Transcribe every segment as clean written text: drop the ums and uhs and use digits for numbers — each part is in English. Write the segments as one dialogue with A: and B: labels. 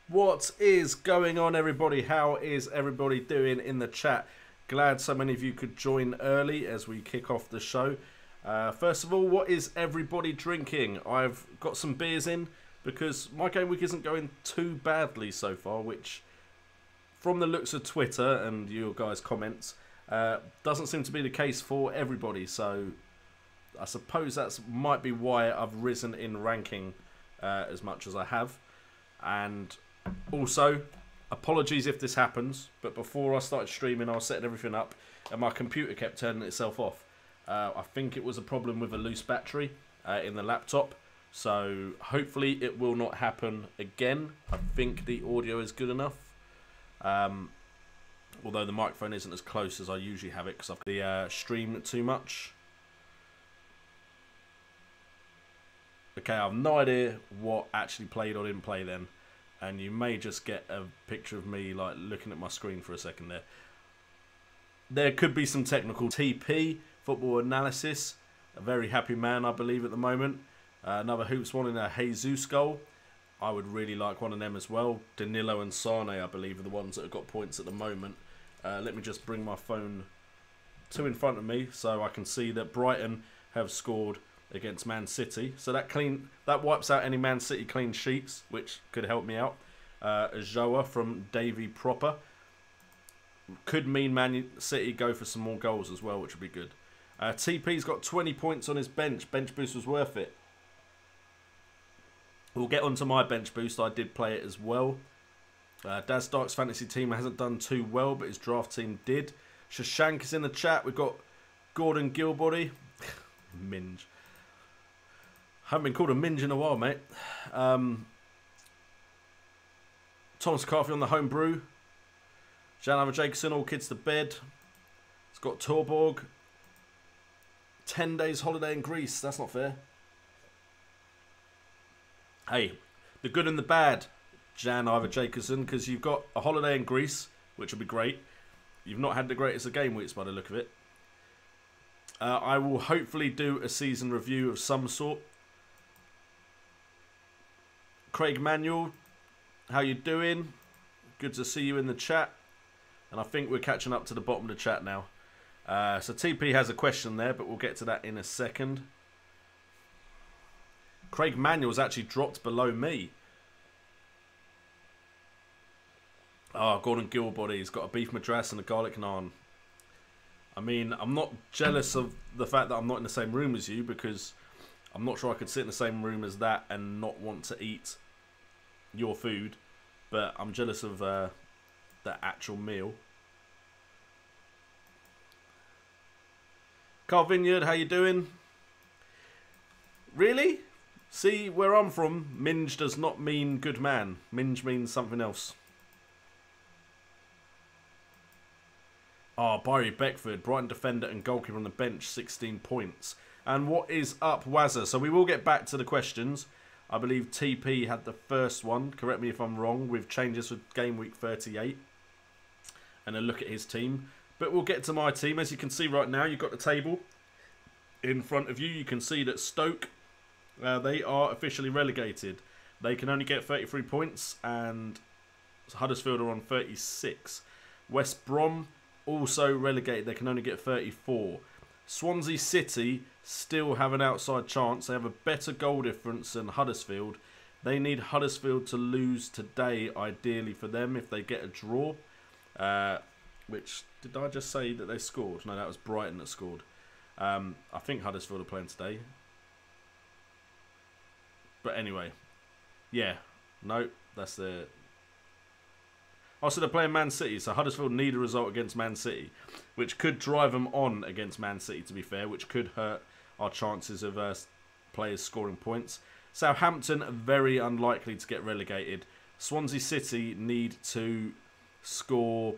A: What is going on, everybody? How is everybody doing in the chat? Glad so many of you could join early as we kick off the show. First of all, what is everybody drinking? I've got some beers in because my game week isn't going too badly so far, which from the looks of Twitter and your guys' comments doesn't seem to be the case for everybody. So I suppose that might be why I've risen in ranking as much as I have. And also, apologies if this happens, but before I started streaming I was setting everything up and my computer kept turning itself off. I think it was a problem with a loose battery in the laptop, so hopefully it will not happen again. I think the audio is good enough, although the microphone isn't as close as I usually have it because I've the stream too much. Okay, I have no idea what actually played or didn't play then. And you may just get a picture of me like looking at my screen for a second there. There could be some technical TP, football analysis. A very happy man, I believe, at the moment. Another Hoops one in a Jesus goal. I would really like one of them as well. Danilo and Sane, I believe, are the ones that have got points at the moment. Let me just bring my phone to in front of me so I can see that Brighton have scored against Man City, so that wipes out any Man City clean sheets, which could help me out. Joa from Davy Proper could mean Man City go for some more goals as well, which would be good. TP's got 20 points on his bench. Bench boost was worth it. We'll get onto my bench boost. I did play it as well. Daz Dark's fantasy team hasn't done too well, but his draft team did. Shashank is in the chat. We've got Gordon Gilbody. Minge. Haven't been called a minge in a while, mate. Thomas Carthy on the home brew. Jan Jacobson, all kids to bed. It's got Torborg. 10 days holiday in Greece. That's not fair. Hey, the good and the bad, Jan Jacobson, because you've got a holiday in Greece, which will be great. You've not had the greatest of game weeks by the look of it. I will hopefully do a season review of some sort. Craig Manuel, how you doing? Good to see you in the chat. And I think we're catching up to the bottom of the chat now. So TP has a question there, but we'll get to that in a second. Craig Manuel's actually dropped below me. Oh, Gordon Gilbody's got a beef madras and a garlic naan. I mean, I'm not jealous of the fact that I'm not in the same room as you, because I'm not sure I could sit in the same room as that and not want to eat your food, but I'm jealous of the actual meal. Carl Vineyard, how you doing? Really? See, where I'm from, minge does not mean good man. Minge means something else. Oh, Barry Beckford, Brighton defender and goalkeeper on the bench, 16 points. And what is up, Wazza? So we will get back to the questions. I believe TP had the first one, correct me if I'm wrong, with changes for game week 38. And a look at his team. But we'll get to my team. As you can see right now, you've got the table in front of you. You can see that Stoke They are officially relegated. They can only get 33 points, and Huddersfield are on 36. West Brom also relegated. They can only get 34. Swansea City still have an outside chance. They have a better goal difference than Huddersfield. They need Huddersfield to lose today, ideally for them, if they get a draw. Which, did I just say that they scored? No, that was Brighton that scored. I think Huddersfield are playing today. But anyway, yeah. No, that's the... Also, they're playing Man City, so Huddersfield need a result against Man City, which could drive them on against Man City, to be fair, which could hurt our chances of players scoring points. Southampton, very unlikely to get relegated. Swansea City need to score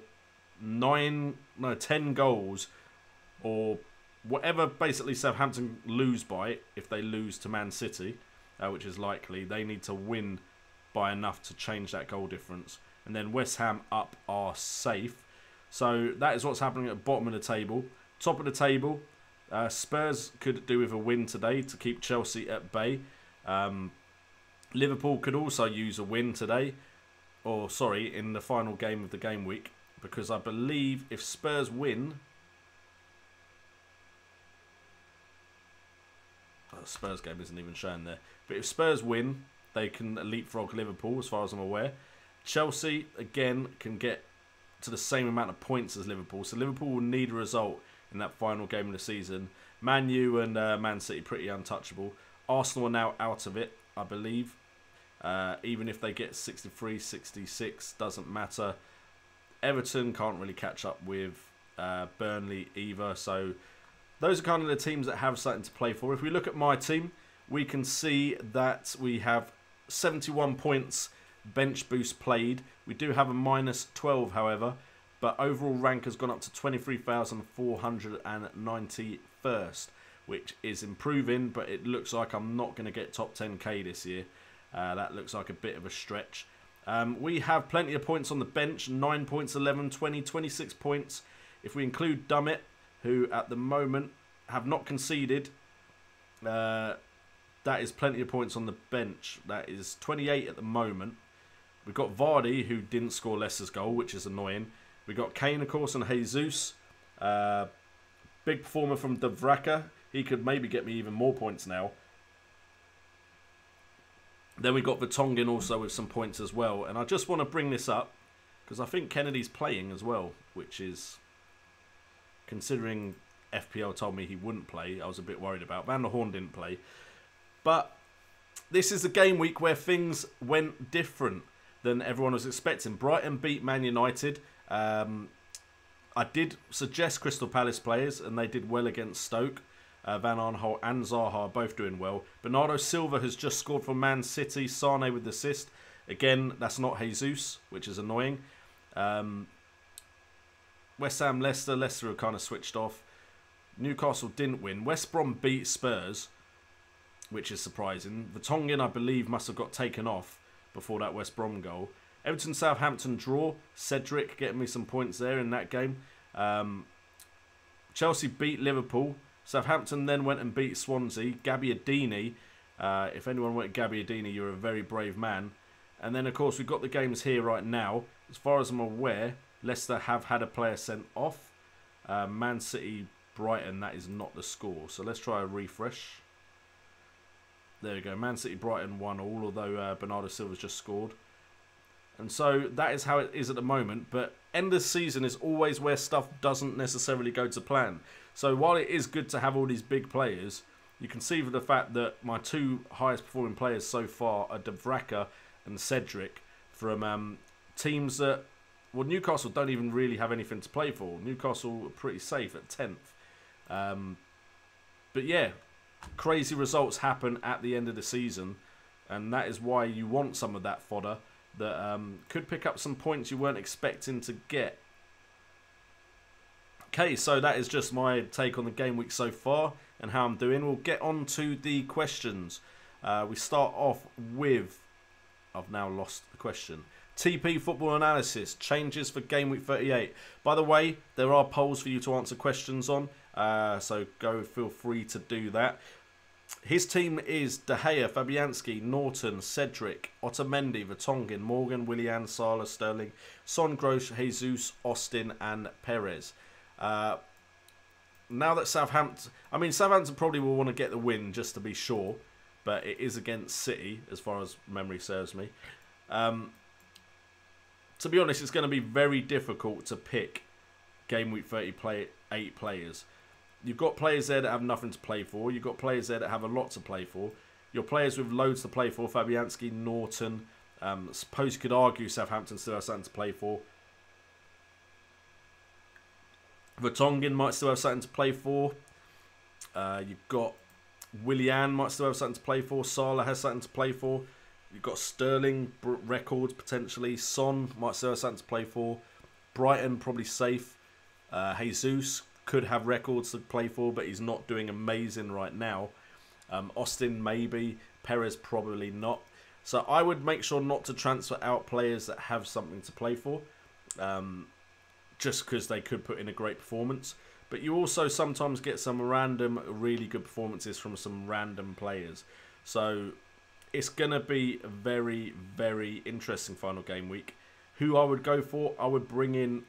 A: 10 goals, or whatever basically Southampton lose by, if they lose to Man City, which is likely. They need to win by enough to change that goal difference. And then West Ham up are safe. So that is what's happening at the bottom of the table. Top of the table, Spurs could do with a win today to keep Chelsea at bay. Liverpool could also use a win today. Or, sorry, in the final game of the game week. Because I believe if Spurs win... the Spurs game isn't even shown there. But if Spurs win, they can leapfrog Liverpool, as far as I'm aware. Chelsea, again, can get to the same amount of points as Liverpool. So Liverpool will need a result in that final game of the season. Man U and Man City pretty untouchable. Arsenal are now out of it, I believe. Even if they get 63, 66, doesn't matter. Everton can't really catch up with Burnley either. So those are kind of the teams that have something to play for. If we look at my team, we can see that we have 71 points bench boost played. We do have a minus 12, however, but overall rank has gone up to 23,491st, which is improving, but it looks like I'm not going to get top 10k this year. That looks like a bit of a stretch. We have plenty of points on the bench, 9 points, 11, 20, 26 points. If we include Dummett, who at the moment have not conceded, that is plenty of points on the bench. That is 28 at the moment. We've got Vardy, who didn't score Leicester's goal, which is annoying. We've got Kane, of course, and Jesus. Big performer from Davraka. He could maybe get me even more points now. Then we've got Vertonghen also with some points as well. And I just want to bring this up, because I think Kennedy's playing as well, which is, considering FPL told me he wouldn't play, I was a bit worried about. Van der Horn didn't play. But this is a game week where things went different than everyone was expecting. Brighton beat Man United. I did suggest Crystal Palace players, and they did well against Stoke. Van Aanholt and Zaha are both doing well. Bernardo Silva has just scored for Man City. Sane with the assist. Again, that's not Jesus, which is annoying. West Ham, Leicester. Leicester have kind of switched off. Newcastle didn't win. West Brom beat Spurs, which is surprising. Vertonghen, I believe, must have got taken off before that West Brom goal. Everton Southampton draw. Cedric getting me some points there in that game. Chelsea beat Liverpool. Southampton then went and beat Swansea. Gabbiadini. If anyone went Gabbiadini, you're a very brave man. And then, of course, we've got the games here right now. As far as I'm aware, Leicester have had a player sent off. Man City, Brighton, that is not the score. So let's try a refresh. There we go. Man City, Brighton 1-1, although Bernardo Silva's just scored. And so that is how it is at the moment. But end of season is always where stuff doesn't necessarily go to plan. So while it is good to have all these big players, you can see from the fact that my two highest performing players so far are Davraka and Cedric from teams that, well, Newcastle don't even really have anything to play for. Newcastle are pretty safe at 10th. But yeah, crazy results happen at the end of the season, and that is why you want some of that fodder that could pick up some points you weren't expecting to get. Okay, so that is just my take on the game week so far and how I'm doing. We'll get on to the questions. We start off with, I've now lost the question. TP Football Analysis, changes for Game Week 38. By the way, there are polls for you to answer questions on, so feel free to do that. His team is De Gea, Fabianski, Norton, Cedric, Otamendi, Vertonghen, Morgan, Willian, Salah, Sterling, Son, Grosh, Jesus, Austin and Perez. Now that Southampton probably will want to get the win just to be sure, but it is against City as far as memory serves me. To be honest, it's going to be very difficult to pick Game Week 38 players. You've got players there that have nothing to play for. You've got players there that have a lot to play for. Your players with loads to play for, Fabianski, Norton. Suppose you could argue Southampton still have something to play for. Vertonghen might still have something to play for. You've got Willian might still have something to play for. Salah has something to play for. You've got Sterling records potentially. Son might still have something to play for. Brighton probably safe. Jesus could have records to play for, but he's not doing amazing right now. Austin maybe. Perez probably not. So I would make sure not to transfer out players that have something to play for. Just because they could put in a great performance. But you also sometimes get some random, really good performances from some random players. So it's going to be a very, very interesting final game week. Who I would go for, I would bring in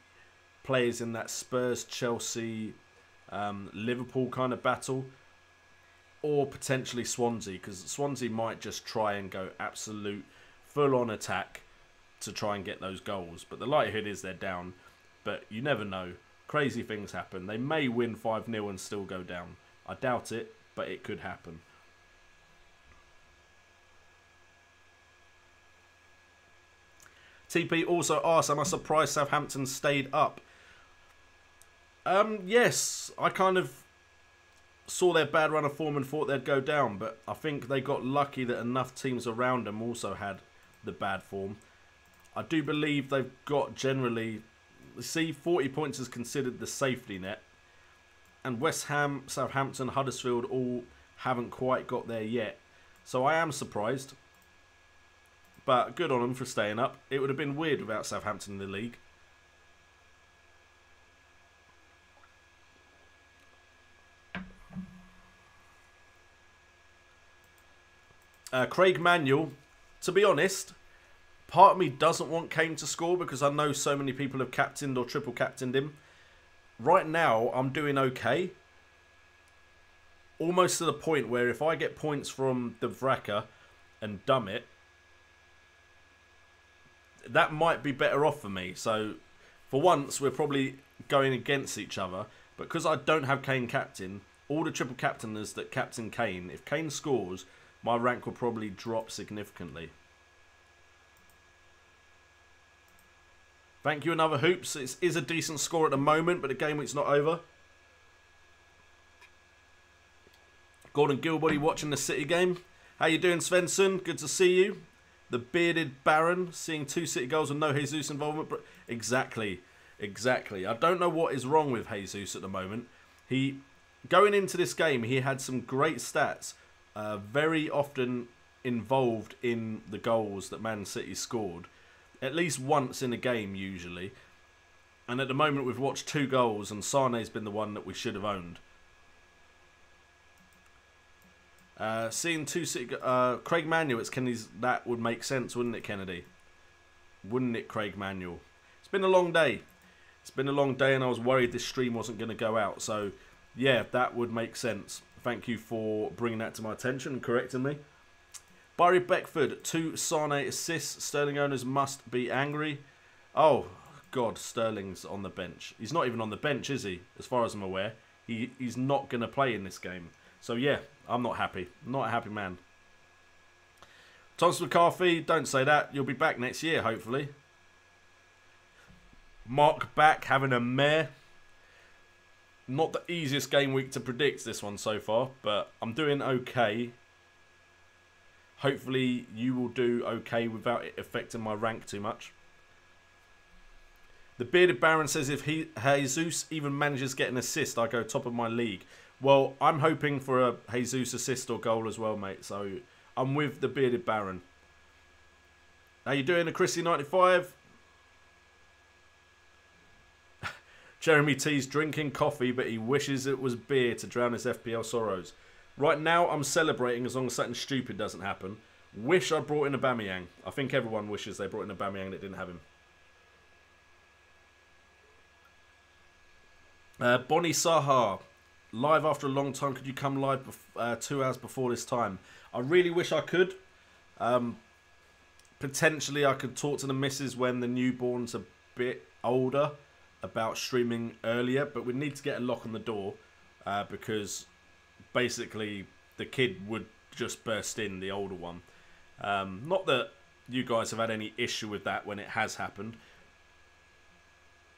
A: players in that Spurs, Chelsea, Liverpool kind of battle. Or potentially Swansea, because Swansea might just try and go absolute full-on attack to try and get those goals. But the likelihood is they're down. But you never know. Crazy things happen. They may win 5-0 and still go down. I doubt it, but it could happen. TP also asks, am I surprised Southampton stayed up? Yes, I kind of saw their bad run of form and thought they'd go down, but I think they got lucky that enough teams around them also had the bad form. I do believe they've got generally, see, 40 points is considered the safety net, and West Ham, Southampton, Huddersfield all haven't quite got there yet. So I am surprised, but good on them for staying up. It would have been weird without Southampton in the league. Craig Manuel, to be honest, part of me doesn't want Kane to score because I know so many people have captained or triple captained him. Right now, I'm doing okay. Almost to the point where if I get points from the Vraka and dumb it, that might be better off for me. So, for once, we're probably going against each other. But because I don't have Kane captain, all the triple captainers that captain Kane, if Kane scores, my rank will probably drop significantly. Thank you, Another Hoops. It is a decent score at the moment, but the game week's not over. Gordon Gilbody watching the City game. How you doing, Svensson? Good to see you. The Bearded Baron, seeing 2 City goals with no Jesus involvement. Exactly. I don't know what is wrong with Jesus at the moment. Going into this game, he had some great stats. Very often involved in the goals that Man City scored. At least once in a game, usually. And at the moment, we've watched 2 goals, and Sane's been the one that we should have owned. Seeing 2 City... Craig Manuel, that would make sense, wouldn't it, Kennedy? Wouldn't it, Craig Manuel? It's been a long day. It's been a long day, and I was worried this stream wasn't going to go out. So, yeah, that would make sense. Thank you for bringing that to my attention and correcting me. Barry Beckford, 2 Sane assists. Sterling owners must be angry. Oh, God, Sterling's on the bench. He's not even on the bench, is he? As far as I'm aware. He's not going to play in this game. So, yeah, I'm not happy. I'm not a happy man. Thomas McCarthy, don't say that. You'll be back next year, hopefully. Mark back, having a mare. Not the easiest game week to predict, this one so far, but I'm doing okay. Hopefully you will do okay without it affecting my rank too much. The Bearded Baron says if Jesus even manages to get an assist, I go top of my league. Well, I'm hoping for a Jesus assist or goal as well, mate. So I'm with the Bearded Baron. How you doing, a Chrissy95? Jeremy T's drinking coffee, but he wishes it was beer to drown his FPL sorrows. Right now, I'm celebrating as long as something stupid doesn't happen. Wish I brought in Aubameyang. I think everyone wishes they brought in Aubameyang that didn't have him. Bonnie Sahar. Live after a long time. Could you come live 2 hours before this time? I really wish I could. Potentially, I could talk to the missus when the newborn's a bit older about streaming earlier. But we need to get a lock on the door. Because basically the kid would just burst in, the older one. Not that you guys have had any issue with that when it has happened.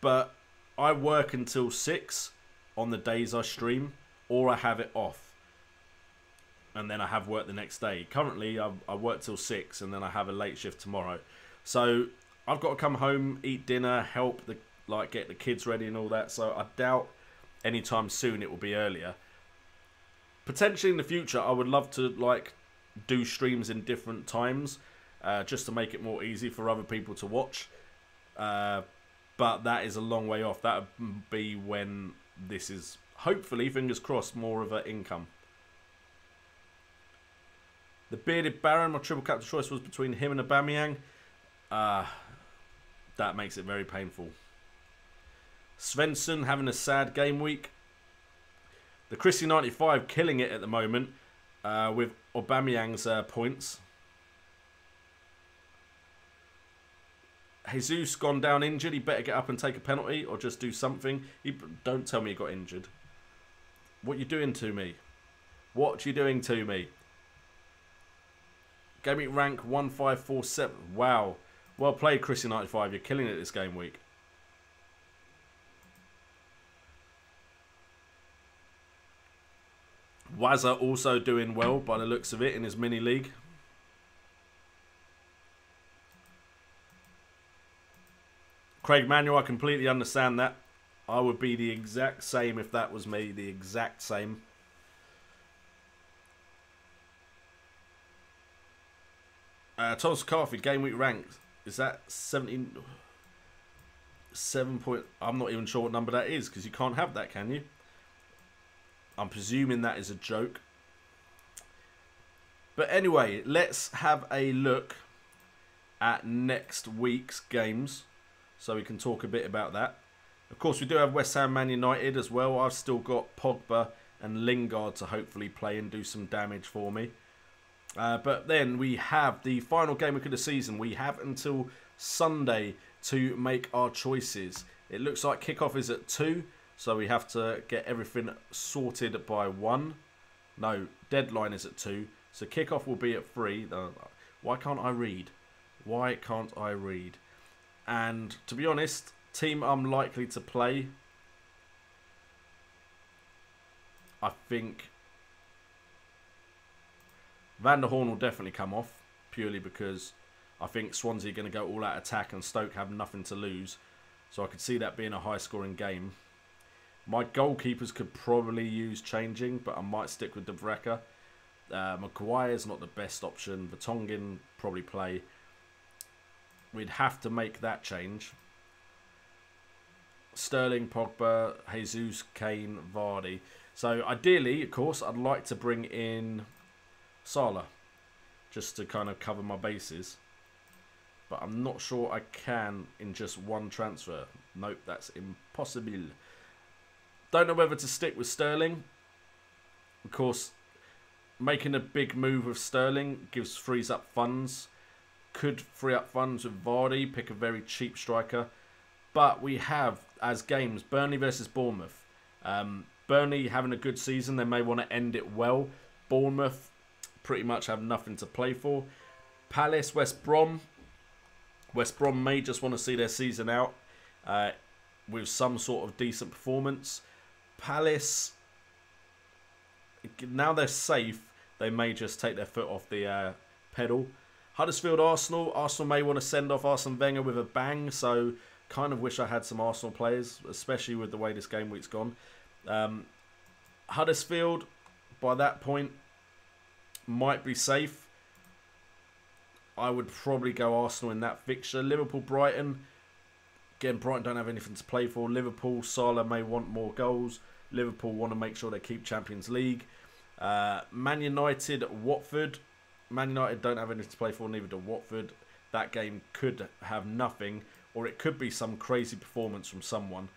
A: But I work until 6 on the days I stream, or I have it off. And then I have work the next day. Currently, I work till 6 and then I have a late shift tomorrow. So I've got to come home, eat dinner, help get the kids ready and all that. So I doubt anytime soon it will be earlier. Potentially in the future, I would love to do streams in different times, just to make it more easy for other people to watch. But that is a long way off. That would be when this is, hopefully, fingers crossed, more of an income. The Bearded Baron, my triple captain choice was between him and Aubameyang. That makes it very painful. Svensson having a sad game week. The Chrissy 95 killing it at the moment with Aubameyang's points. Jesus gone down injured. He better get up and take a penalty or just do something. Don't tell me he got injured. What you doing to me? What you doing to me? Gameweek rank 1547. Wow. Well played, Chrissy 95. You're killing it this game week. Wazza also doing well by the looks of it in his mini league. Craig Manuel, I completely understand that. I would be the exact same if that was me. The exact same. Thomas Carthy, game week ranked. Is that 17? 7 point. I'm not even sure what number that is because you can't have that, can you? I'm presuming that is a joke. But anyway, let's have a look at next week's games so we can talk a bit about that. Of course, we do have West Ham Man United as well. I've still got Pogba and Lingard to hopefully play and do some damage for me. But then we have the final game week of the season. We have until Sunday to make our choices. It looks like kickoff is at 2. So we have to get everything sorted by 1. No, deadline is at 2. So kickoff will be at 3. Why can't I read? Why can't I read? And to be honest, team I'm likely to play, I think Van der Horn will definitely come off. Purely because I think Swansea are going to go all out attack and Stoke have nothing to lose. So I could see that being a high scoring game. My goalkeepers could probably use changing, but I might stick with De Vreka. Maguire's not the best option. Vertonghen probably play. We'd have to make that change. Sterling, Pogba, Jesus, Kane, Vardy. So ideally, of course, I'd like to bring in Salah, just to kind of cover my bases. But I'm not sure I can in just one transfer. Nope, that's impossible. Don't know whether to stick with Sterling. Of course, making a big move with Sterling frees up funds. Could free up funds with Vardy, pick a very cheap striker. But we have, as games, Burnley versus Bournemouth. Burnley having a good season. They may want to end it well. Bournemouth pretty much have nothing to play for. Palace, West Brom. West Brom may just want to see their season out with some sort of decent performance. Palace, now they're safe, they may just take their foot off the pedal. Huddersfield, Arsenal. Arsenal may want to send off Arsene Wenger with a bang, so kind of wish I had some Arsenal players, especially with the way this game week's gone. Huddersfield, by that point, might be safe. I would probably go Arsenal in that fixture. Liverpool, Brighton. Again, Brighton don't have anything to play for. Liverpool, Salah may want more goals. Liverpool want to make sure they keep Champions League. Man United, Watford. Man United don't have anything to play for, neither do Watford. That game could have nothing, or it could be some crazy performance from someone.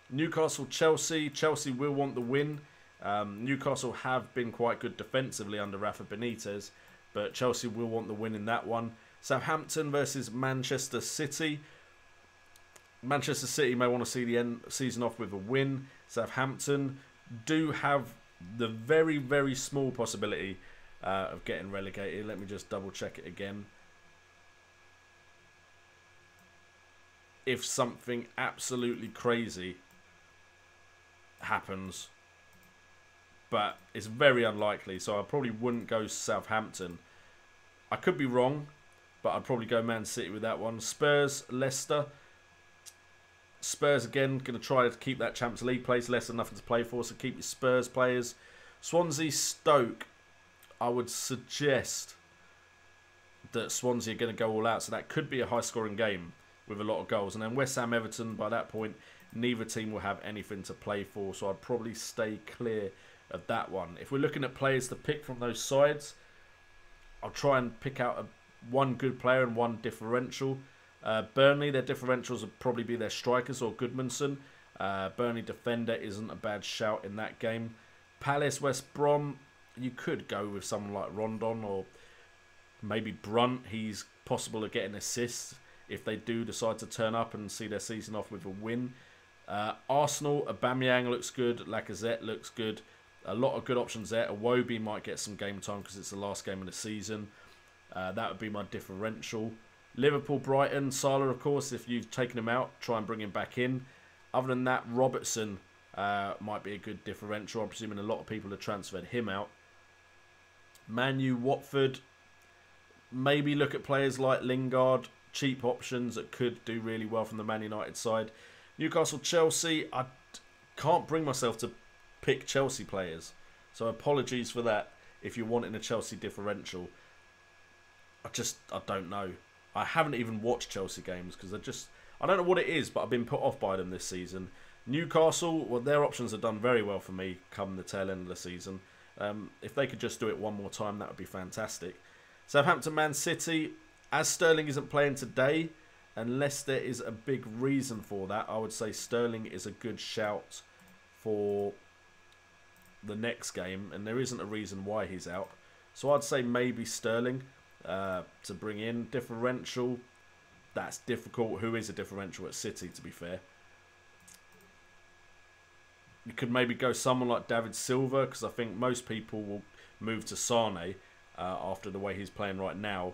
A: Newcastle, Chelsea. Chelsea will want the win. Newcastle have been quite good defensively under Rafa Benitez, but Chelsea will want the win in that one. Southampton versus Manchester City. Manchester City may want to see the season off with a win. Southampton do have the very, very small possibility of getting relegated. Let me just double check it again. If something absolutely crazy happens, but it's very unlikely, so I probably wouldn't go Southampton. I could be wrong, but I'd probably go Man City with that one. Spurs, Leicester. Spurs again going to try to keep that Champions League place. Leicester nothing to play for, so keep your Spurs players. Swansea, Stoke. I would suggest that Swansea are going to go all out, so that could be a high-scoring game with a lot of goals. And then West Ham, Everton. By that point, neither team will have anything to play for, so I'd probably stay clear of that one. If we're looking at players to pick from those sides, I'll try and pick out one good player and one differential. Burnley, their differentials would probably be their strikers or Goodmanson. Burnley defender isn't a bad shout in that game. Palace, West Brom, you could go with someone like Rondon or maybe Brunt. He's possible of getting assists if they do decide to turn up and see their season off with a win. Arsenal, Aubameyang looks good. Lacazette looks good. A lot of good options there. Iwobi might get some game time because it's the last game of the season. That would be my differential. Liverpool, Brighton, Salah, of course. If you've taken him out, try and bring him back in. Other than that, Robertson might be a good differential. I'm presuming a lot of people have transferred him out. Man U, Watford. Maybe look at players like Lingard. Cheap options that could do really well from the Man United side. Newcastle, Chelsea. I can't bring myself to pick Chelsea players, so apologies for that if you're wanting a Chelsea differential. I don't know. I haven't even watched Chelsea games because I don't know what it is, but I've been put off by them this season. Newcastle, well, their options have done very well for me come the tail end of the season. If they could just do it one more time, that would be fantastic. Southampton, Man City. As Sterling isn't playing today, unless there is a big reason for that, I would say Sterling is a good shout for the next game, and there isn't a reason why he's out. So I'd say maybe Sterling to bring in. Differential, that's difficult. Who is a differential at City, to be fair? You could maybe go someone like David Silva, because I think most people will move to Sane after the way he's playing right now.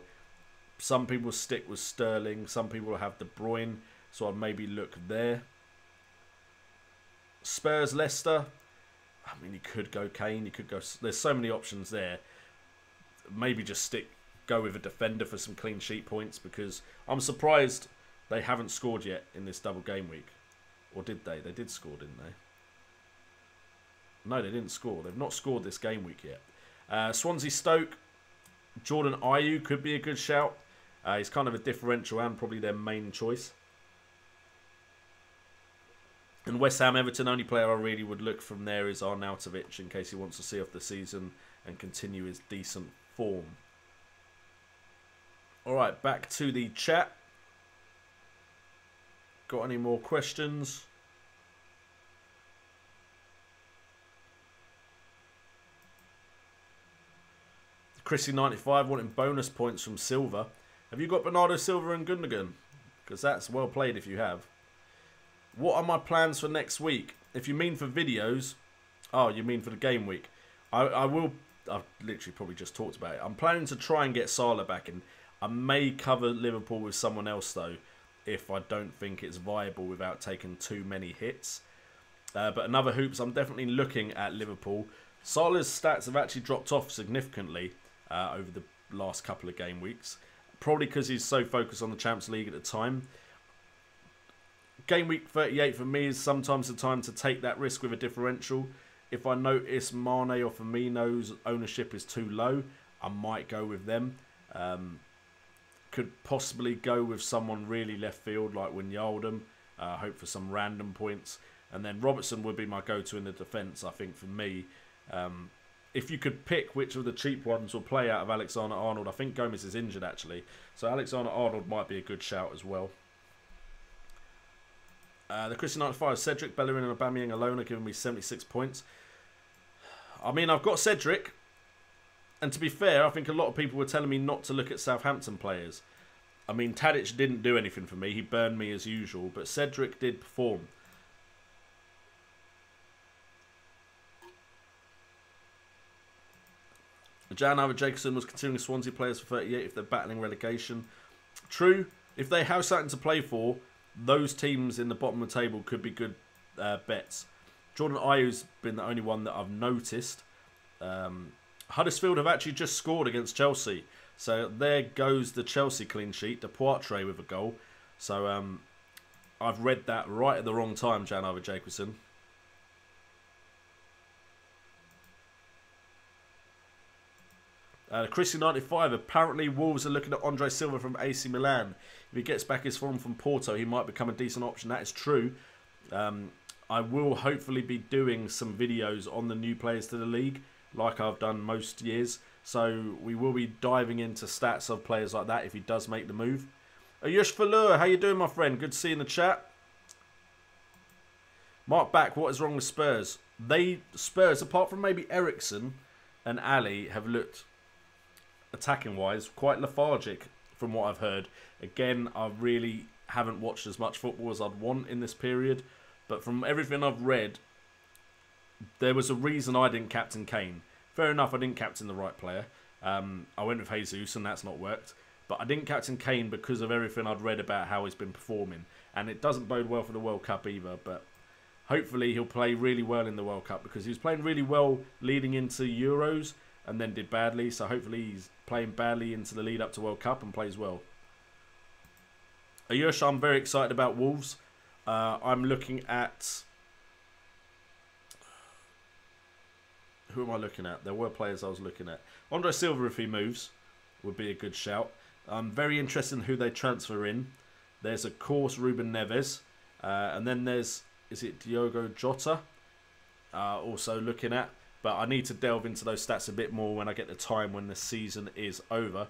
A: Some people stick with Sterling. Some people have De Bruyne. So I'd maybe look there. Spurs, Leicester. I mean, you could go Kane. You could go. There's so many options there. Maybe just go with a defender for some clean sheet points, because I'm surprised they haven't scored yet in this double game week. Or did they? They did score, didn't they? No, they didn't score. They've not scored this game week yet. Swansea, Stoke. Jordan Ayew could be a good shout. He's kind of a differential and probably their main choice. And West Ham, Everton, only player I really would look from there is Arnautovic, in case he wants to see off the season and continue his decent form. Alright, back to the chat. Got any more questions? Chrissy95 wanting bonus points from Silva. Have you got Bernardo Silva and Gundogan? Because that's well played if you have. What are my plans for next week? If you mean for videos... Oh, you mean for the game week. I've literally probably just talked about it. I'm planning to try and get Salah back in. I may cover Liverpool with someone else, though, if I don't think it's viable without taking too many hits. But another hoops, I'm definitely looking at Liverpool. Salah's stats have actually dropped off significantly over the last couple of game weeks. Probably because he's so focused on the Champions League at the time. Game week 38 for me is sometimes the time to take that risk with a differential. If I notice Mane or Firmino's ownership is too low, I might go with them. Could possibly go with someone really left field like Wijnaldum. Hope for some random points. And then Robertson would be my go-to in the defence, I think, for me. if you could pick which of the cheap ones will play out of Alexander-Arnold, I think Gomez is injured actually. So Alexander-Arnold might be a good shout as well. The Christian 95, Cedric, Bellerin and Aubameyang alone are giving me 76 points. I mean, I've got Cedric. And to be fair, I think a lot of people were telling me not to look at Southampton players. I mean, Tadic didn't do anything for me. He burned me as usual. But Cedric did perform. Jan Albert Jacobson was considering Swansea players for 38 if they're battling relegation. True. If they have something to play for, those teams in the bottom of the table could be good bets. Jordan Ayew's been the only one that I've noticed. Huddersfield have actually just scored against Chelsea. So there goes the Chelsea clean sheet. De Poitre with a goal. So I've read that right at the wrong time, Jan Albert Jacobson. Christian 95, apparently Wolves are looking at Andre Silva from AC Milan. If he gets back his form from Porto, he might become a decent option. That is true. I will hopefully be doing some videos on the new players to the league, like I've done most years. So we will be diving into stats of players like that if he does make the move. Ayush Falur, how you doing, my friend? Good to see you in the chat. Mark Back, what is wrong with Spurs? Spurs, apart from maybe Ericsson and Ali, have looked, attacking-wise, quite lethargic from what I've heard. Again, I really haven't watched as much football as I'd want in this period. But from everything I've read, there was a reason I didn't captain Kane. Fair enough, I didn't captain the right player. I went with Jesus, and that's not worked. But I didn't captain Kane because of everything I'd read about how he's been performing. And it doesn't bode well for the World Cup either. But hopefully he'll play really well in the World Cup, because he was playing really well leading into Euros and then did badly. So hopefully he's playing badly into the lead up to World Cup and plays well. Ayush, I'm very excited about Wolves. I'm looking at... Who am I looking at? There were players I was looking at. Andre Silva, if he moves, would be a good shout. I'm very interested in who they transfer in. There's, of course, Ruben Neves. And then there's, is it Diogo Jota? Also looking at. But I need to delve into those stats a bit more when I get the time when the season is over.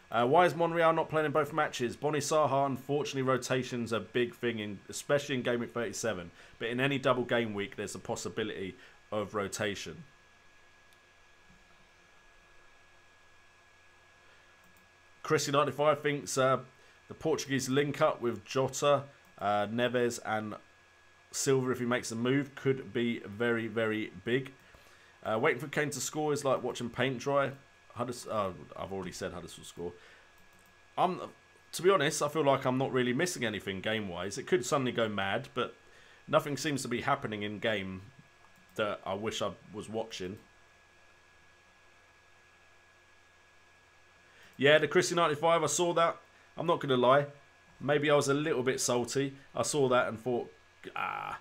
A: Why is Monreal not playing in both matches? Bonnie Saha, unfortunately, rotation's a big thing, especially in Gameweek 37. But in any double game week, there's a possibility of rotation. Chris95 thinks the Portuguese link-up with Jota, Neves and Silva, if he makes a move, could be very, very big. Waiting for Kane to score is like watching paint dry. I've already said Huddersfield score. To be honest, I feel like I'm not really missing anything game-wise. It could suddenly go mad, but nothing seems to be happening in game that I wish I was watching. Yeah, the Christian 95, I saw that. I'm not going to lie. Maybe I was a little bit salty. I saw that and thought, ah.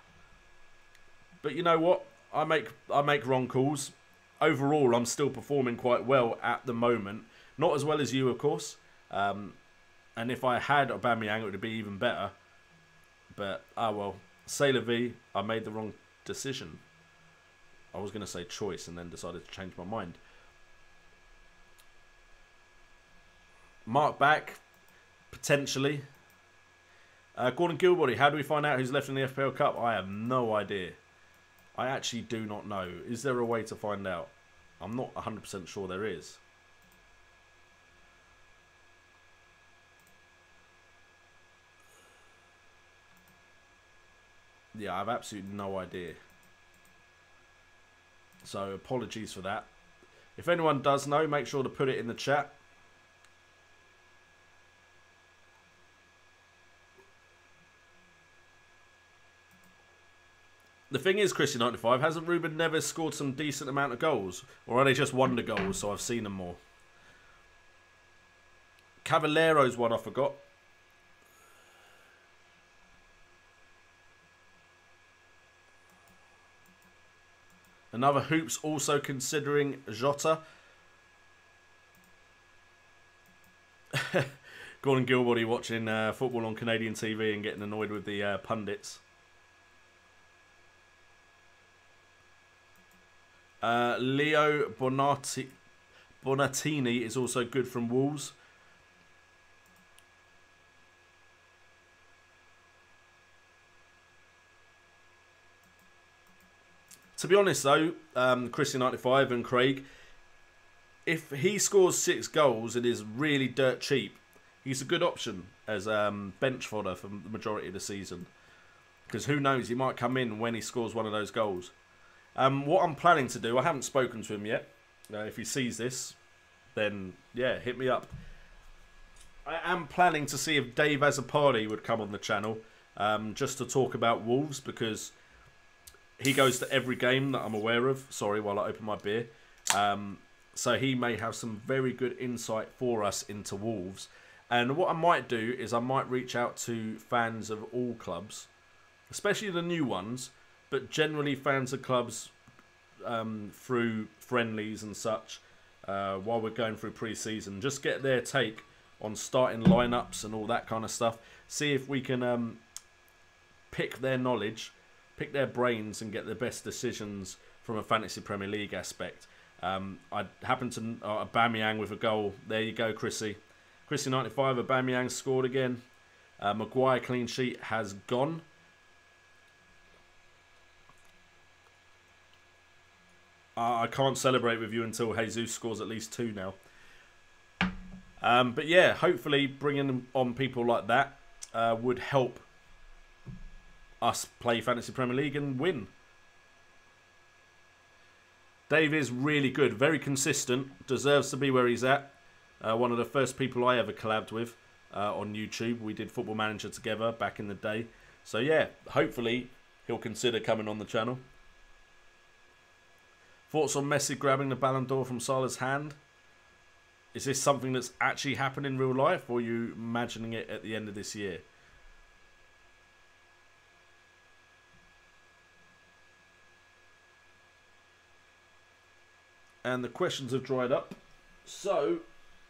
A: But you know what? I make wrong calls. Overall, I'm still performing quite well at the moment. Not as well as you, of course. And if I had Aubameyang, it would be even better. But, well. C'est la vie. I made the wrong decision. I was going to say choice and then decided to change my mind. Mark Back, potentially. Gordon Gilbody, how do we find out who's left in the FPL Cup? I have no idea. I actually do not know. Is there a way to find out? I'm not 100% sure there is. Yeah, I have absolutely no idea. So apologies for that. If anyone does know, make sure to put it in the chat. The thing is, Christian 95, hasn't Ruben Neves scored some decent amount of goals? Or are they just wonder goals, so I've seen them more? Cavaliero's one I forgot. Another Hoops also considering Jota. Gordon Gilbody watching football on Canadian TV and getting annoyed with the pundits. Leo Bonatini is also good from Wolves. To be honest though, Christian95 and Craig, if he scores 6 goals and is really dirt cheap, he's a good option as bench fodder for the majority of the season. Because who knows, he might come in when he scores one of those goals. What I'm planning to do, I haven't spoken to him yet. If he sees this, then yeah, hit me up. I am planning to see if Dave Azzopardi would come on the channel just to talk about Wolves, because he goes to every game that I'm aware of. Sorry, while I open my beer. So he may have some very good insight for us into Wolves. And what I might do is I might reach out to fans of all clubs, especially the new ones, but generally fans of clubs through friendlies and such while we're going through pre-season. Just get their take on starting lineups and all that kind of stuff. See if we can pick their knowledge, pick their brains and get the best decisions from a Fantasy Premier League aspect. I happened to Aubameyang with a goal. There you go, Chrissy. Chrissy95, Aubameyang scored again. Maguire clean sheet has gone. I can't celebrate with you until Jesus scores at least 2 now. But yeah, hopefully bringing on people like that would help us play Fantasy Premier League and win. Dave is really good, very consistent, deserves to be where he's at. One of the first people I ever collabed with on YouTube. We did Football Manager together back in the day. So yeah, hopefully he'll consider coming on the channel. Thoughts on Messi grabbing the Ballon d'Or from Salah's hand? Is this something that's actually happened in real life, or are you imagining it at the end of this year? And the questions have dried up. So,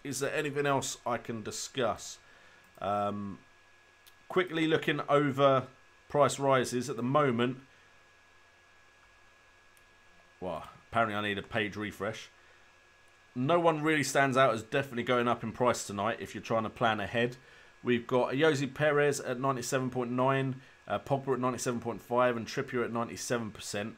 A: is there anything else I can discuss? Quickly looking over price rises at the moment. Well, apparently I need a page refresh. No one really stands out as definitely going up in price tonight if you're trying to plan ahead. We've got Jose Perez at 97.9, Pogba at 97.5 and Trippier at 97%.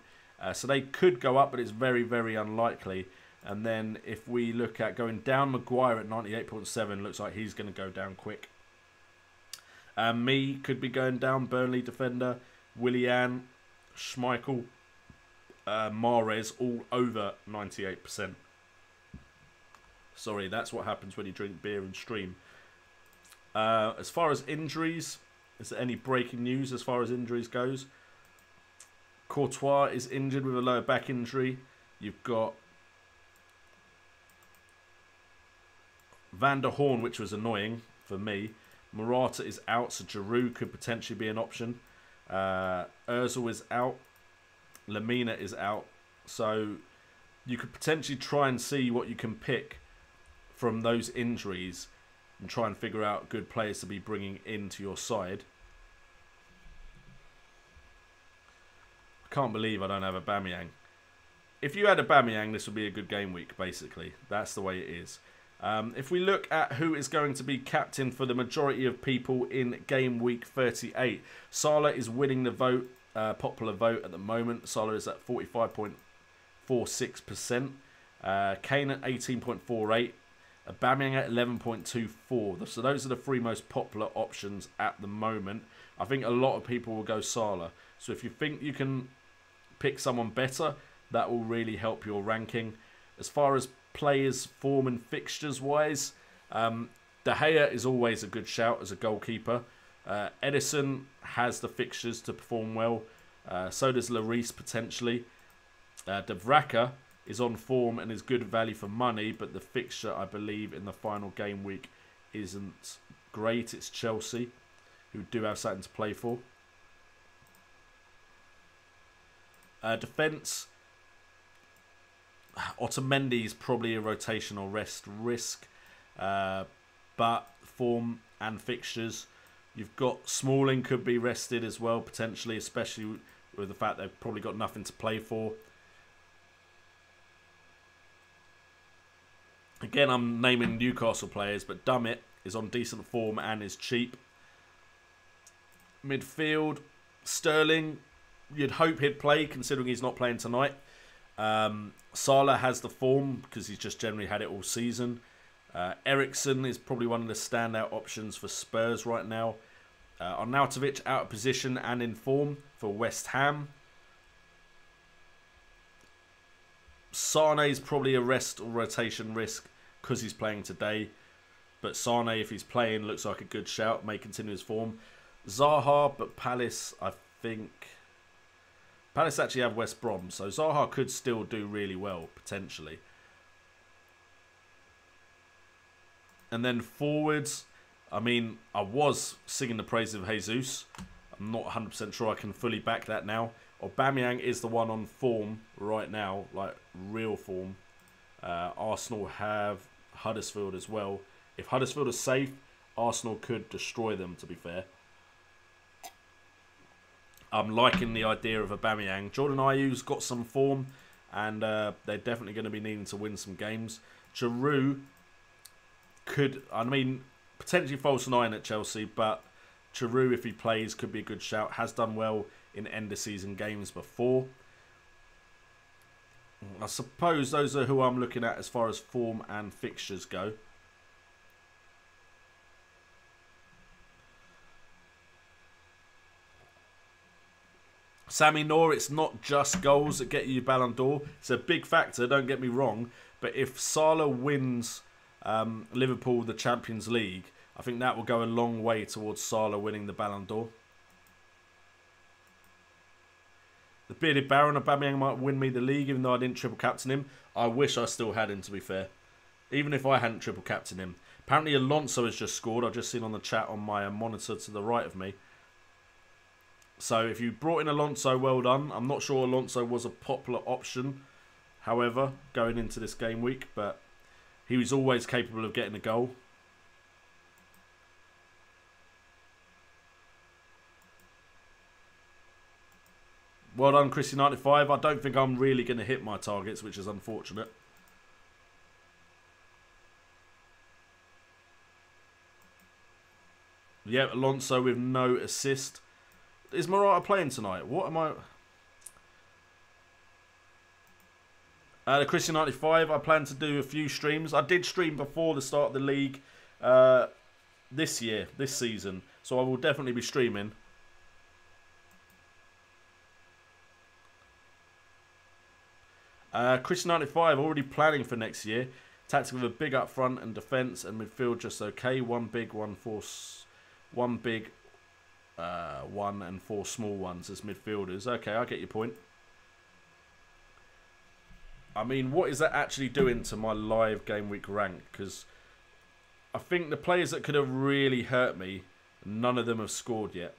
A: So they could go up, but it's very, very unlikely. And then if we look at going down, Maguire at 98.7, looks like he's going to go down quick. Me could be going down, Burnley defender, Willian, Schmeichel, Mahrez, all over 98%. Sorry, that's what happens when you drink beer and stream. As far as injuries, is there any breaking news as far as injuries goes? Courtois is injured with a lower back injury. You've got Van der Horn, which was annoying for me. Morata is out, so Giroud could potentially be an option. Ozil is out. Lamina is out. So you could potentially try and see what you can pick from those injuries and try and figure out good players to be bringing into your side. I can't believe I don't have Aubameyang. If you had Aubameyang, this would be a good game week, basically. That's the way it is. If we look at who is going to be captain for the majority of people in game week 38, Salah is winning the vote, popular vote at the moment. Salah is at 45.46%. Kane at 18.48%. Aubameyang at 11.24%. So those are the 3 most popular options at the moment. I think a lot of people will go Salah. So if you think you can pick someone better, that will really help your ranking. As far as players, form and fixtures wise, De Gea is always a good shout as a goalkeeper. Edison has the fixtures to perform well. So does Lloris potentially. De Vraka is on form and is good value for money, but the fixture, I believe, in the final game week isn't great. It's Chelsea, who do have something to play for. Defence, Otamendi is probably a rotational rest risk, but form and fixtures, you've got Smalling could be rested as well potentially, especially with the fact they've probably got nothing to play for. Again, I'm naming Newcastle players, but Dummett is on decent form and is cheap. Midfield, Sterling, you'd hope he'd play, considering he's not playing tonight. Salah has the form, because he's just generally had it all season. Eriksen is probably one of the standout options for Spurs right now. Arnautovic out of position and in form for West Ham. Sane is probably a rest or rotation risk because he's playing today. But Sane, if he's playing, looks like a good shout. May continue his form. Zaha, but Palace, I think... Palace actually have West Brom, so Zaha could still do really well, potentially. And then forwards, I mean, I was singing the praises of Jesus. I'm not 100% sure I can fully back that now. Aubameyang is the one on form right now, like real form. Arsenal have Huddersfield as well. If Huddersfield is safe, Arsenal could destroy them, to be fair. I'm liking the idea of Aubameyang. Jordan Ayew's got some form, and they're definitely going to be needing to win some games. Giroud could, I mean, potentially false 9 at Chelsea, but Giroud, if he plays, could be a good shout. Has done well in end-of-season games before. I suppose those are who I'm looking at as far as form and fixtures go. Sammy Noor, it's not just goals that get you Ballon d'Or. It's a big factor, don't get me wrong. But if Salah wins Liverpool the Champions League, I think that will go a long way towards Salah winning the Ballon d'Or. The bearded Baron, Aubameyang might win me the league, even though I didn't triple captain him. I wish I still had him, to be fair. Even if I hadn't triple captained him. Apparently Alonso has just scored. I've just seen on the chat on my monitor to the right of me. So if you brought in Alonso, well done. I'm not sure Alonso was a popular option, however, going into this game week. But he was always capable of getting a goal. Well done, Chrissy95. I don't think I'm really going to hit my targets, which is unfortunate. Yeah, Alonso with no assist. Is Morata playing tonight? What am I... The Chrissy95, I plan to do a few streams. I did stream before the start of the league this season. So I will definitely be streaming. Chris95 already planning for next year. Tactic with a big up front and defence and midfield just okay. One big, one and 4 small ones as midfielders. Okay, I get your point. I mean, what is that actually doing to my live game week rank? Because I think the players that could have really hurt me, none of them have scored yet.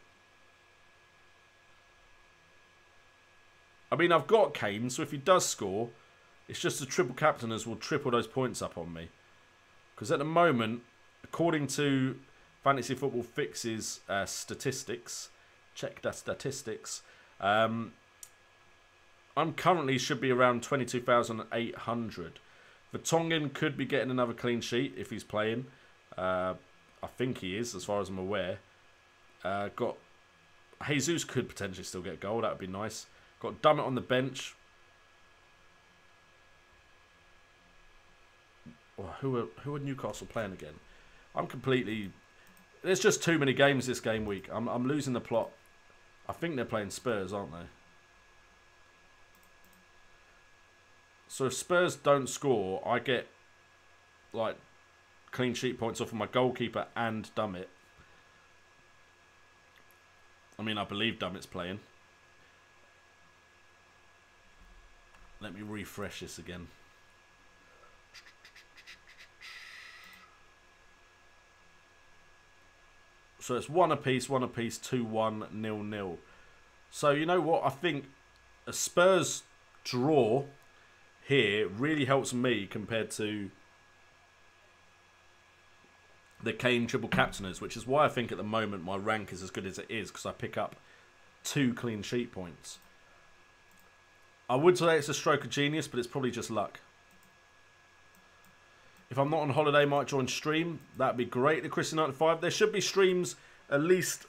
A: I mean, I've got Kane, so if he does score, it's just the triple captainers will triple those points up on me. Because at the moment, according to Fantasy Football Fix's statistics, check the statistics, I'm currently should be around 22,800. Vertonghen could be getting another clean sheet if he's playing. I think he is, as far as I'm aware. Got Jesus could potentially still get a goal. That would be nice. Got Dummett on the bench. Oh, who are Newcastle playing again? I'm completely... There's just too many games this game week. I'm losing the plot. I think they're playing Spurs, aren't they? So if Spurs don't score, I get like clean sheet points off of my goalkeeper and Dummett. I mean, I believe Dummett's playing. Let me refresh this again. So it's 1 apiece, 2-1, 0-0. So you know what? I think a Spurs draw here really helps me compared to the Kane triple captainers, which is why I think at the moment my rank is as good as it is, because I pick up 2 clean sheet points. I would say it's a stroke of genius, but it's probably just luck. If I'm not on holiday, might join stream. That'd be great. The Christian 95. There should be streams at least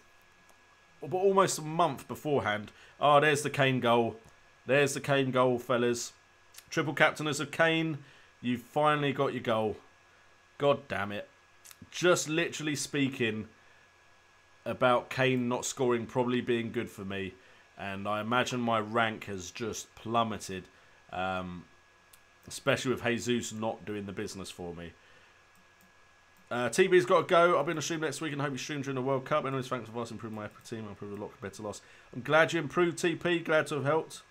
A: almost a month beforehand. Oh, there's the Kane goal. There's the Kane goal, fellas. Triple captainers of Kane. You've finally got your goal. God damn it. Just literally speaking about Kane not scoring probably being good for me. And I imagine my rank has just plummeted. Especially with Jesus not doing the business for me. TB's got to go. I'll be on a stream next week and hope you stream during the World Cup. Anyways, thanks for us improving my epic team. I improved a lot compared to loss. I'm glad you improved, TP. Glad to have helped.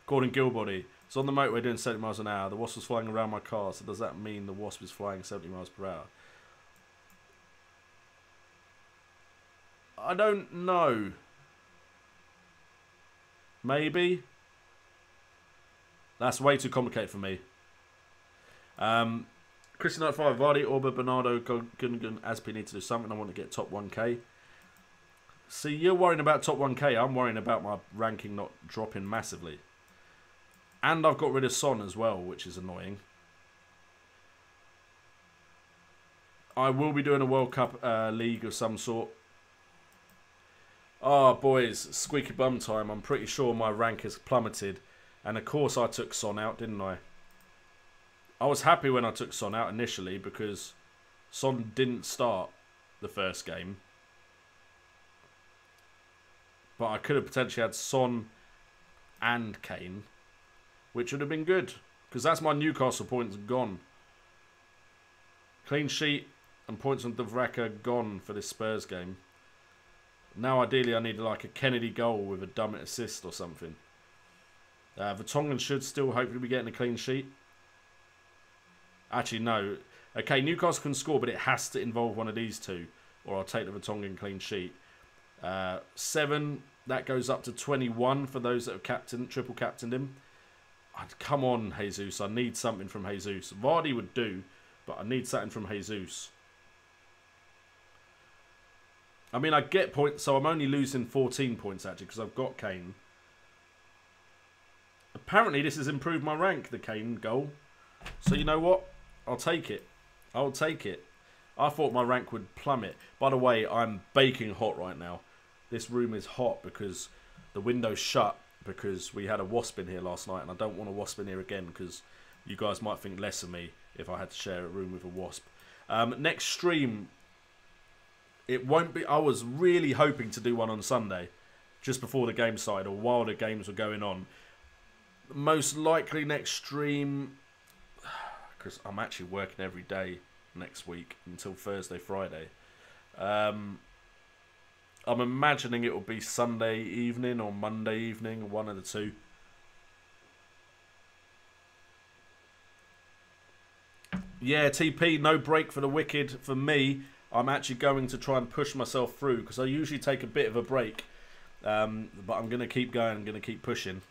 A: Gordon Gilbody. It's on the motorway doing 70 miles an hour. The wasp was flying around my car. So does that mean the wasp is flying 70 miles per hour? I don't know. Maybe. That's way too complicated for me. Christian 95, Vardy, Orba, Bernardo, Gundogan, Aspi need to do something. I want to get top 1k. See, you're worrying about top 1k. I'm worrying about my ranking not dropping massively. And I've got rid of Son as well, which is annoying. I will be doing a World Cup league of some sort. Oh, boys, squeaky bum time. I'm pretty sure my rank has plummeted. And of course I took Son out, didn't I? I was happy when I took Son out initially because Son didn't start the first game. But I could have potentially had Son and Kane, which would have been good because that's my Newcastle points gone. Clean sheet and points on Davraka gone for this Spurs game. Now ideally I need like a Kennedy goal with a dumb assist or something. Vertonghen should still hopefully be getting a clean sheet. Actually, no. Okay, Newcastle can score, but it has to involve one of these two. Or I'll take the Vertonghen clean sheet. 7, that goes up to 21 for those that have triple captained him. Come on, Jesus. I need something from Jesus. Vardy would do, but I need something from Jesus. I mean, I get points, so I'm only losing 14 points, actually, because I've got Kane. Apparently, this has improved my rank, the Kane goal. So, you know what? I'll take it. I'll take it. I thought my rank would plummet. By the way, I'm baking hot right now. This room is hot because the window's shut because we had a wasp in here last night and I don't want a wasp in here again because you guys might think less of me if I had to share a room with a wasp. Next stream, it won't be... I was really hoping to do one on Sunday just before the game started or while the games were going on. Most likely next stream... because I'm actually working every day next week until Thursday, Friday. I'm imagining it will be Sunday evening or Monday evening, one of the two. Yeah, TP, no break for the wicked. For me, I'm actually going to try and push myself through because I usually take a bit of a break. But I'm going to keep going, I'm going to keep pushing.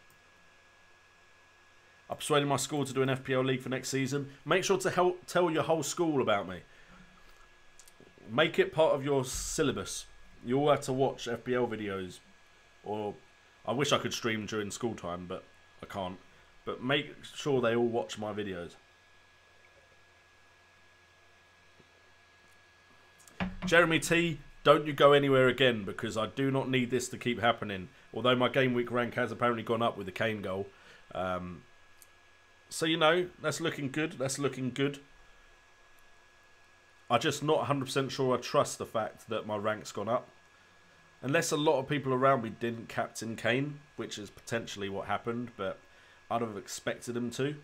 A: I persuaded my school to do an FPL league for next season. Make sure to tell your whole school about me. Make it part of your syllabus. You all have to watch FPL videos. Or I wish I could stream during school time, but I can't. But make sure they all watch my videos. Jeremy T, don't you go anywhere again because I do not need this to keep happening. Although my game week rank has apparently gone up with the Kane goal. So, you know, that's looking good. That's looking good. I'm just not 100% sure I trust the fact that my rank's gone up. Unless a lot of people around me didn't captain Kane, which is potentially what happened, but I'd have expected them to.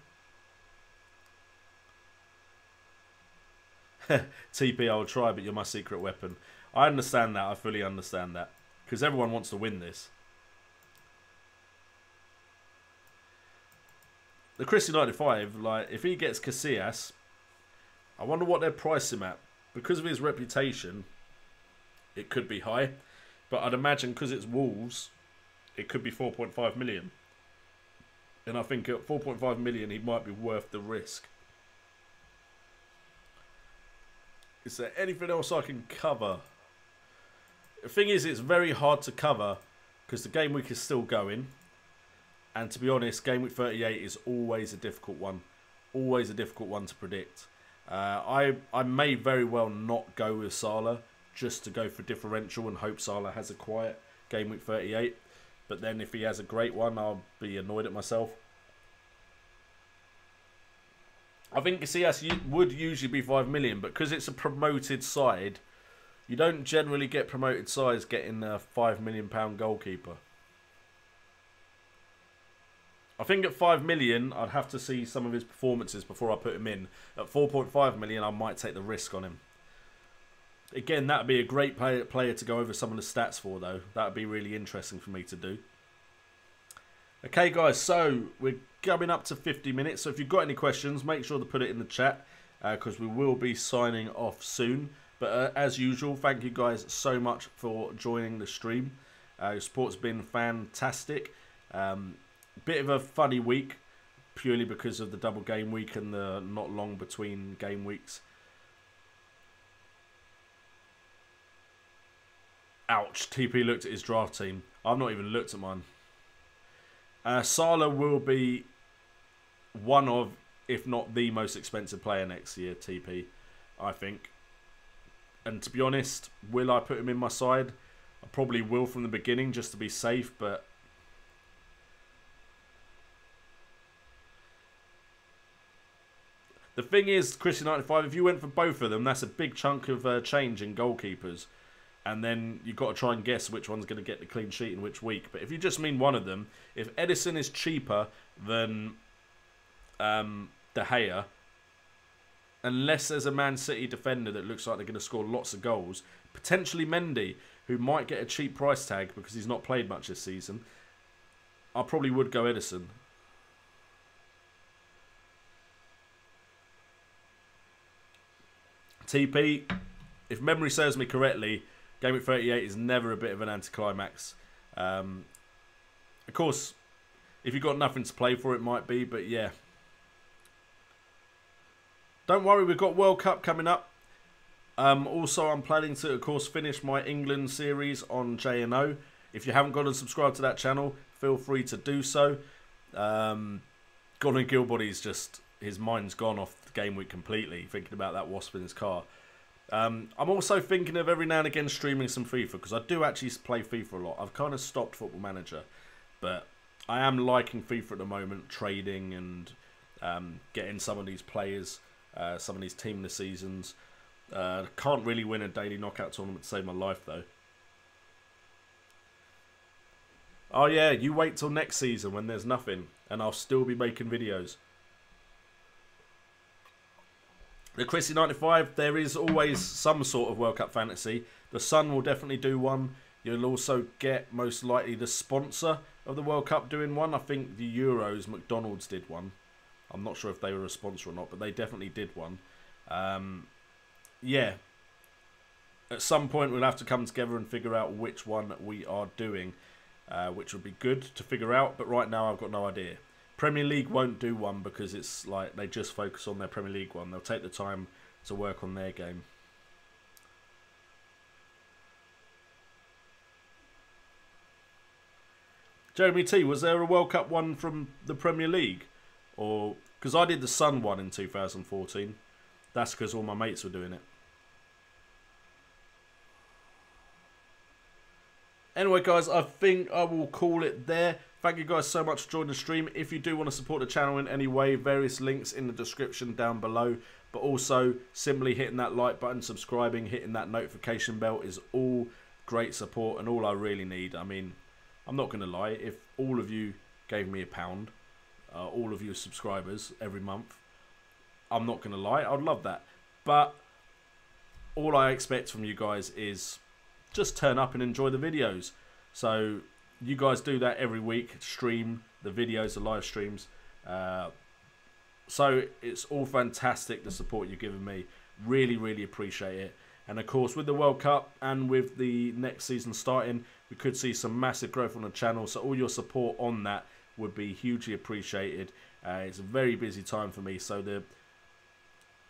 A: TP, I'll try, but you're my secret weapon. I understand that. I fully understand that. Because everyone wants to win this. The Christian 95, like, if he gets Casillas, I wonder what they're pricing him at. Because of his reputation, it could be high. But I'd imagine because it's Wolves, it could be 4.5 million. And I think at 4.5 million, he might be worth the risk. Is there anything else I can cover? The thing is, it's very hard to cover because the game week is still going. And to be honest, Game Week 38 is always a difficult one. Always a difficult one to predict. I may very well not go with Salah just to go for differential and hope Salah has a quiet Game Week 38. But then if he has a great one, I'll be annoyed at myself. I think CS would usually be 5 million, but because it's a promoted side, you don't generally get promoted sides getting a £5 million goalkeeper. I think at 5 million, I'd have to see some of his performances before I put him in. At 4.5 million, I might take the risk on him. Again, that would be a great player to go over some of the stats for, though. That would be really interesting for me to do. Okay, guys, so we're coming up to 50 minutes. So if you've got any questions, make sure to put it in the chat because we will be signing off soon. But as usual, thank you guys so much for joining the stream. Your support's been fantastic. Bit of a funny week, purely because of the double game week and the not long between game weeks. Ouch, TP looked at his draft team. I've not even looked at mine. Salah will be one of, if not the most expensive player next year, TP, I think. And to be honest, will I put him in my side? I probably will from the beginning just to be safe, but the thing is, Christian 95, if you went for both of them, that's a big chunk of change in goalkeepers. And then you've got to try and guess which one's going to get the clean sheet in which week. But if you just mean one of them, if Edison is cheaper than De Gea, unless there's a Man City defender that looks like they're going to score lots of goals, potentially Mendy, who might get a cheap price tag because he's not played much this season, I probably would go Edison. TP, if memory serves me correctly, Game Week 38 is never a bit of an anticlimax. Of course, if you've got nothing to play for, it might be, but yeah. Don't worry, we've got World Cup coming up. Also, I'm planning to, of course, finish my England series on J&O. If you haven't gone and subscribed to that channel, feel free to do so. Gordon Gilbody's just, his mind's gone off the game week completely, thinking about that wasp in his car. I'm also thinking of every now and again streaming some FIFA, because I do actually play FIFA a lot. I've kind of stopped Football Manager, but I am liking FIFA at the moment, trading and getting some of these players, some of these team of the seasons. Can't really win a daily knockout tournament to save my life, though. Oh yeah, you wait till next season when there's nothing, and I'll still be making videos. The Chrissy 95, there is always some sort of World Cup fantasy. The Sun will definitely do one. You'll also get, most likely, the sponsor of the World Cup doing one. I think the Euros, McDonald's did one. I'm not sure if they were a sponsor or not, but they definitely did one. Yeah. At some point, we'll have to come together and figure out which one we are doing, which would be good to figure out. But right now, I've got no idea. Premier League won't do one because it's like they just focus on their Premier League one. They'll take the time to work on their game. Jeremy T, was there a World Cup one from the Premier League? Or because I did the Sun one in 2014. That's because all my mates were doing it. Anyway, guys, I think I will call it there. Thank you guys so much for joining the stream. If you do want to support the channel in any way, various links in the description down below. But also, simply hitting that like button, subscribing, hitting that notification bell is all great support and all I really need. I mean, I'm not going to lie. If all of you gave me £1, all of you subscribers every month, I'm not going to lie. I'd love that. But all I expect from you guys is just turn up and enjoy the videos. So you guys do that every week, stream the videos, the live streams. So it's all fantastic, the support you're giving me. Really, really appreciate it. And of course, with the World Cup and with the next season starting, we could see some massive growth on the channel. So all your support on that would be hugely appreciated. It's a very busy time for me. So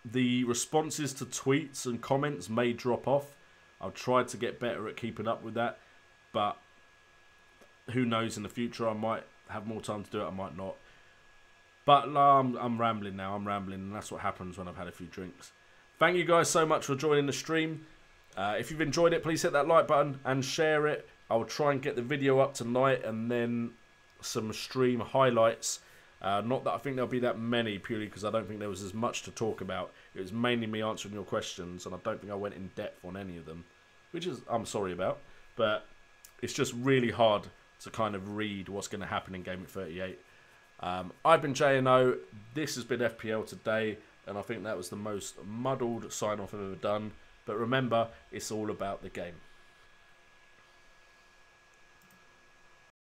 A: the responses to tweets and comments may drop off. I've tried to get better at keeping up with that. But Who knows, in the future I might have more time to do it, I might not. But I'm rambling now, and that's what happens when I've had a few drinks. Thank you guys so much for joining the stream. If you've enjoyed it, please hit that like button and share it. I'll try and get the video up tonight, and then some stream highlights. Not that I think there'll be that many, purely because I don't think there was as much to talk about. It was mainly me answering your questions, and I don't think I went in depth on any of them, which is I'm sorry about. But it's just really hard to kind of read what's going to happen in Gameweek 38. I've been J&O, this has been FPL today, and I think that was the most muddled sign-off I've ever done. But remember, it's all about the game.